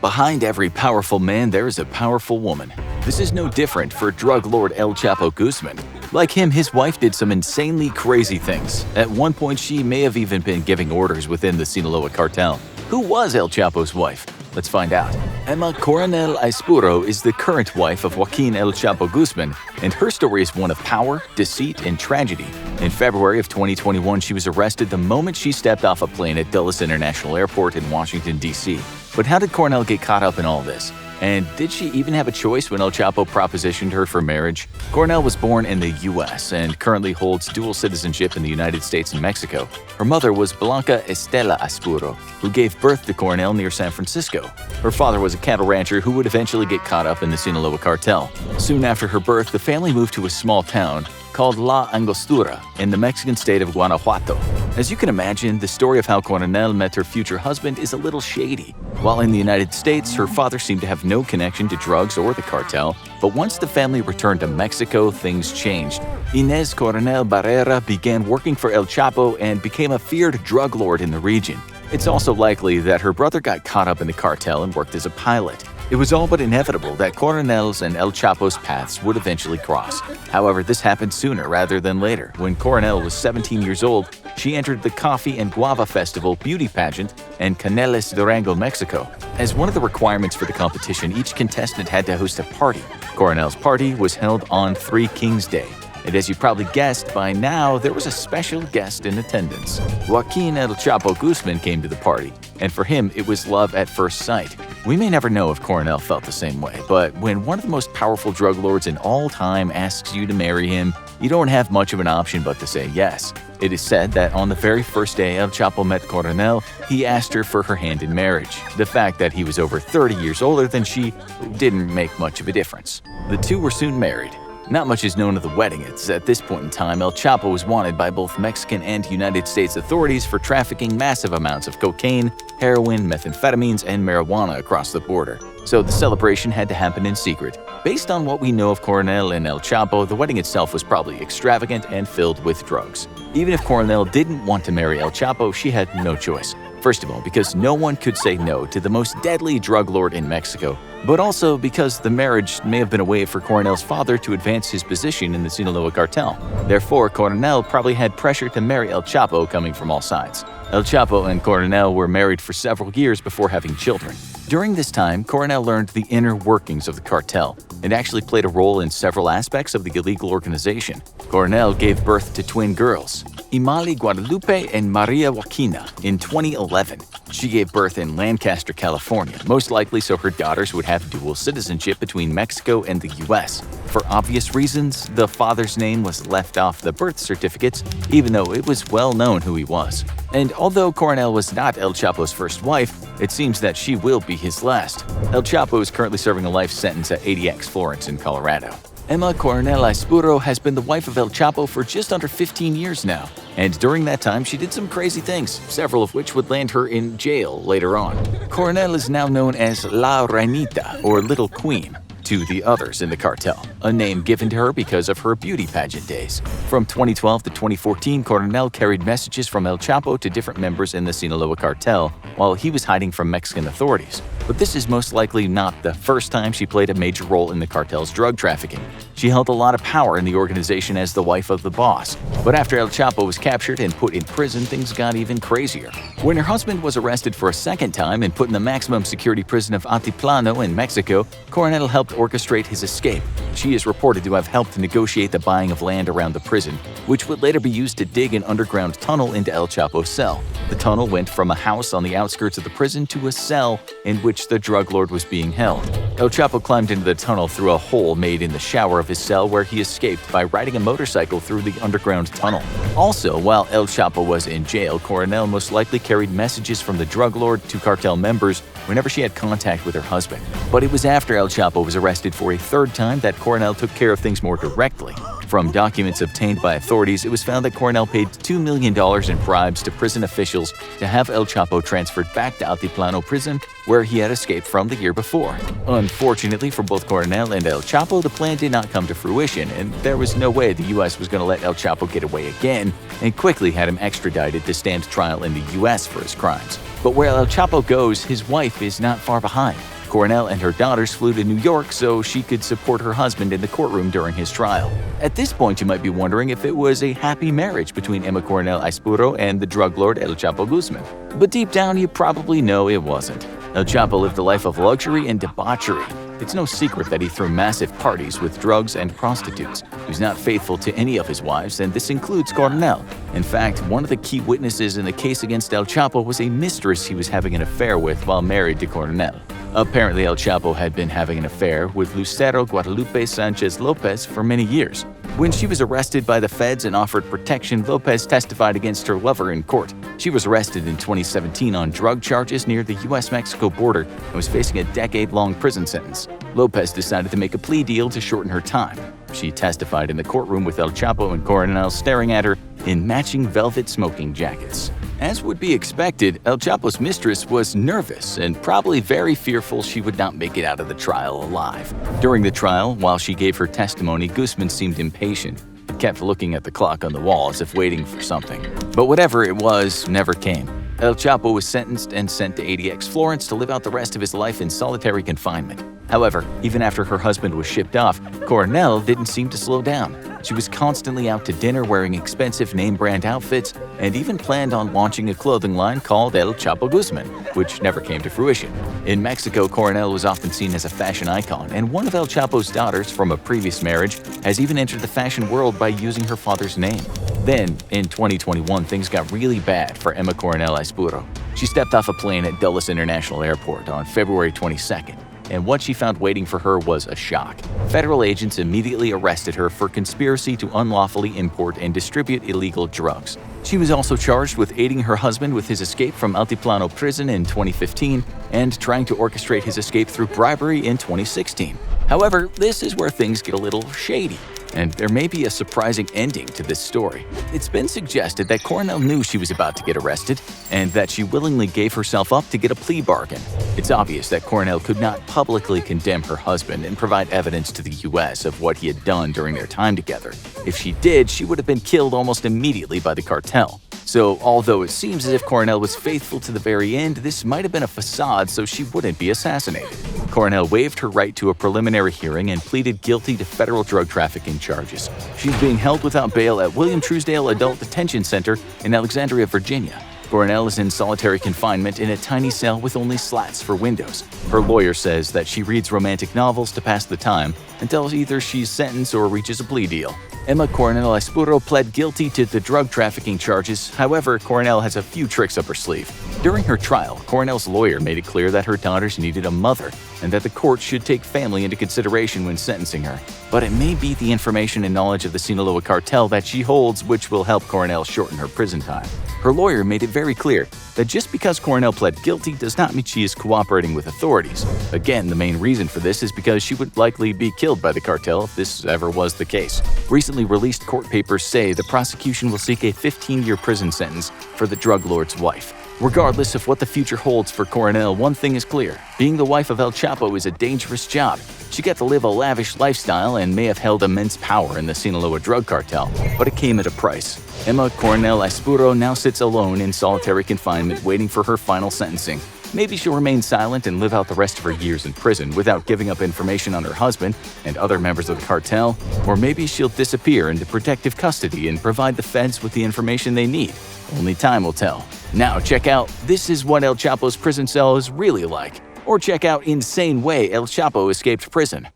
behind every powerful man, there is a powerful woman. This is no different for drug lord El Chapo Guzman. Like him, his wife did some insanely crazy things. At one point, she may have even been giving orders within the Sinaloa cartel. Who was El Chapo's wife? Let's find out. Emma Coronel Aispuro is the current wife of Joaquin El Chapo Guzman, and her story is one of power, deceit, and tragedy. In February of 2021, she was arrested the moment she stepped off a plane at Dulles International Airport in Washington, D.C. But how did Coronel get caught up in all this? And did she even have a choice when El Chapo propositioned her for marriage? Coronel was born in the U.S. and currently holds dual citizenship in the United States and Mexico. Her mother was Blanca Estela Aispuro, who gave birth to Coronel near San Francisco. Her father was a cattle rancher who would eventually get caught up in the Sinaloa cartel. Soon after her birth, the family moved to a small town called La Angostura in the Mexican state of Guanajuato. As you can imagine, the story of how Coronel met her future husband is a little shady. While in the United States, her father seemed to have no connection to drugs or the cartel, but once the family returned to Mexico, things changed. Inez Coronel Barrera began working for El Chapo and became a feared drug lord in the region. It's also likely that her brother got caught up in the cartel and worked as a pilot. It was all but inevitable that Coronel's and El Chapo's paths would eventually cross. However, this happened sooner rather than later. When Coronel was 17 years old, she entered the Coffee and Guava Festival beauty pageant in Canelas, Durango, Mexico. As one of the requirements for the competition, each contestant had to host a party. Coronel's party was held on Three Kings Day. And as you probably guessed by now, there was a special guest in attendance. Joaquin El Chapo Guzman came to the party, and for him, it was love at first sight. We may never know if Coronel felt the same way, but when one of the most powerful drug lords in all time asks you to marry him, you don't have much of an option but to say yes. It is said that on the very first day El Chapo met Coronel, he asked her for her hand in marriage. The fact that he was over 30 years older than she didn't make much of a difference. The two were soon married. Not much is known of the wedding, as at this point in time, El Chapo was wanted by both Mexican and United States authorities for trafficking massive amounts of cocaine, heroin, methamphetamines, and marijuana across the border. So the celebration had to happen in secret. Based on what we know of Coronel and El Chapo, the wedding itself was probably extravagant and filled with drugs. Even if Coronel didn't want to marry El Chapo, she had no choice. First of all, because no one could say no to the most deadly drug lord in Mexico, but also because the marriage may have been a way for Coronel's father to advance his position in the Sinaloa cartel. Therefore, Coronel probably had pressure to marry El Chapo coming from all sides. El Chapo and Coronel were married for several years before having children. During this time, Coronel learned the inner workings of the cartel and actually played a role in several aspects of the illegal organization. Coronel gave birth to twin girls, Imali Guadalupe and Maria Joaquina, in 2011. She gave birth in Lancaster, California, most likely so her daughters would have dual citizenship between Mexico and the U.S. For obvious reasons, the father's name was left off the birth certificates, even though it was well known who he was. And although Coronel was not El Chapo's first wife, it seems that she will be his last. El Chapo is currently serving a life sentence at ADX Florence in Colorado. Emma Coronel Aispuro has been the wife of El Chapo for just under 15 years now, and during that time she did some crazy things, several of which would land her in jail later on. Coronel is now known as La Reinita, or Little Queen, to the others in the cartel, a name given to her because of her beauty pageant days. From 2012 to 2014, Coronel carried messages from El Chapo to different members in the Sinaloa cartel while he was hiding from Mexican authorities. But this is most likely not the first time she played a major role in the cartel's drug trafficking. She held a lot of power in the organization as the wife of the boss. But after El Chapo was captured and put in prison, things got even crazier. When her husband was arrested for a second time and put in the maximum security prison of Altiplano in Mexico, Coronel helped orchestrate his escape. She is reported to have helped negotiate the buying of land around the prison, which would later be used to dig an underground tunnel into El Chapo's cell. The tunnel went from a house on the outskirts of the prison to a cell in which the drug lord was being held. El Chapo climbed into the tunnel through a hole made in the shower of his cell, where he escaped by riding a motorcycle through the underground tunnel. Also, while El Chapo was in jail, Coronel most likely carried messages from the drug lord to cartel members whenever she had contact with her husband. But it was after El Chapo was arrested for a third time that Coronel took care of things more directly. From documents obtained by authorities, it was found that Coronel paid $2 million in bribes to prison officials to have El Chapo transferred back to Altiplano prison, where he had escaped from the year before. Unfortunately for both Coronel and El Chapo, the plan did not come to fruition, and there was no way the U.S. was going to let El Chapo get away again, and quickly had him extradited to stand trial in the U.S. for his crimes. But where El Chapo goes, his wife is not far behind. Coronel and her daughters flew to New York so she could support her husband in the courtroom during his trial. At this point, you might be wondering if it was a happy marriage between Emma Coronel Aispuro and the drug lord El Chapo Guzman. But deep down, you probably know it wasn't. El Chapo lived a life of luxury and debauchery. It's no secret that he threw massive parties with drugs and prostitutes. He was not faithful to any of his wives, and this includes Coronel. In fact, one of the key witnesses in the case against El Chapo was a mistress he was having an affair with while married to Coronel. Apparently, El Chapo had been having an affair with Lucero Guadalupe Sanchez Lopez for many years. When she was arrested by the feds and offered protection, Lopez testified against her lover in court. She was arrested in 2017 on drug charges near the U.S.-Mexico border and was facing a decade-long prison sentence. Lopez decided to make a plea deal to shorten her time. She testified in the courtroom with El Chapo and Coronel staring at her in matching velvet smoking jackets. As would be expected, El Chapo's mistress was nervous and probably very fearful she would not make it out of the trial alive. During the trial, while she gave her testimony, Guzman seemed impatient and kept looking at the clock on the wall as if waiting for something. But whatever it was never came. El Chapo was sentenced and sent to ADX Florence to live out the rest of his life in solitary confinement. However, even after her husband was shipped off, Coronel didn't seem to slow down. She was constantly out to dinner wearing expensive name-brand outfits and even planned on launching a clothing line called El Chapo Guzman, which never came to fruition. In Mexico, Coronel was often seen as a fashion icon, and one of El Chapo's daughters from a previous marriage has even entered the fashion world by using her father's name. Then, in 2021, things got really bad for Emma Coronel Aispuro. She stepped off a plane at Dulles International Airport on February 22nd. And what she found waiting for her was a shock. Federal agents immediately arrested her for conspiracy to unlawfully import and distribute illegal drugs. She was also charged with aiding her husband with his escape from Altiplano prison in 2015 and trying to orchestrate his escape through bribery in 2016. However, this is where things get a little shady, and there may be a surprising ending to this story. It's been suggested that Coronel knew she was about to get arrested and that she willingly gave herself up to get a plea bargain. It's obvious that Coronel could not publicly condemn her husband and provide evidence to the U.S. of what he had done during their time together. If she did, she would have been killed almost immediately by the cartel. So, although it seems as if Coronel was faithful to the very end, this might have been a facade so she wouldn't be assassinated. Coronel waived her right to a preliminary hearing and pleaded guilty to federal drug trafficking charges. She's being held without bail at William Truesdale Adult Detention Center in Alexandria, Virginia. Coronel is in solitary confinement in a tiny cell with only slats for windows. Her lawyer says that she reads romantic novels to pass the time until either she's sentenced or reaches a plea deal. Emma Coronel Aispuro pled guilty to the drug trafficking charges. However, Coronel has a few tricks up her sleeve. During her trial, Coronel's lawyer made it clear that her daughters needed a mother and that the court should take family into consideration when sentencing her. But it may be the information and knowledge of the Sinaloa cartel that she holds which will help Coronel shorten her prison time. Her lawyer made it very clear that just because Coronel pled guilty does not mean she is cooperating with authorities. Again, the main reason for this is because she would likely be killed by the cartel if this ever was the case. Recently released court papers say the prosecution will seek a 15-year prison sentence for the drug lord's wife. Regardless of what the future holds for Coronel, one thing is clear. Being the wife of El Chapo is a dangerous job. She got to live a lavish lifestyle and may have held immense power in the Sinaloa drug cartel, but it came at a price. Emma Coronel Aispuro now sits alone in solitary confinement waiting for her final sentencing. Maybe she'll remain silent and live out the rest of her years in prison without giving up information on her husband and other members of the cartel, or maybe she'll disappear into protective custody and provide the feds with the information they need. Only time will tell. Now check out This Is What El Chapo's Prison Cell Is Really Like, or check out Insane Way El Chapo Escaped Prison.